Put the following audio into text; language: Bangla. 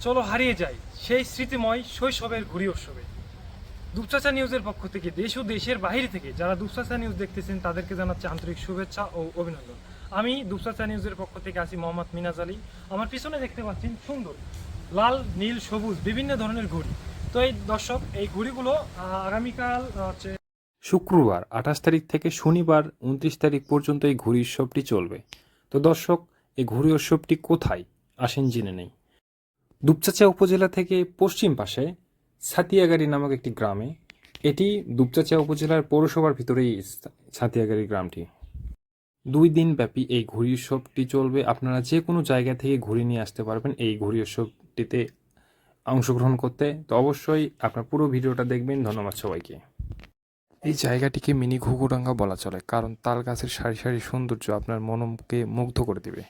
চলো হারিয়ে যাই সেই স্মৃতিময় শৈশবের ঘুড়ি উৎসবে। দুপচাচা নিউজের পক্ষ থেকে দেশ ও দেশের বাইরে থেকে যারা দুপচাচা নিউজ দেখতেছেন তাদেরকে জানাচ্ছি আন্তরিক শুভেচ্ছা ও অভিনন্দন। আমি দুপচাচা নিউজের পক্ষ থেকে আছি মোহাম্মদ মিনাজ আলী। আমার পিছনে দেখতে পাচ্ছেন সুন্দর লাল নীল সবুজ বিভিন্ন ধরনের ঘুড়ি। তো এই দর্শক, এই ঘুড়িগুলো আগামীকাল হচ্ছে শুক্রবার 28 তারিখ থেকে শনিবার 29 তারিখ পর্যন্ত এই ঘুড়ি উৎসবটি চলবে। তো দর্শক, এই ঘুড়ি উৎসবটি কোথায় আসেন জেনে নেই। দুপচাঁচিয়া উপজেলা থেকে পশ্চিম পাশে ছাতিয়াগাড়ি নামক একটি গ্রামে, এটি দুপচাঁচিয়া উপজেলার পৌরসভার ভিতরেই ছাতিয়াগাড়ি গ্রামটি। 2 দিন ব্যাপী এই ঘুড়ি উৎসবটি চলবে। আপনারা যে কোনো জায়গা থেকে ঘুড়ি নিয়ে আসতে পারবেন এই ঘুড়ি উৎসবটিতে অংশগ্রহণ করতে। তো অবশ্যই আপনার পুরো ভিডিওটা দেখবেন। ধন্যবাদ সবাইকে। এই জায়গাটিকে মিনি ঘুঘুডাঙ্গা বলা চলে, কারণ তাল গাছের সারি সারি সৌন্দর্য আপনার মনকে মুগ্ধ করে দিবে।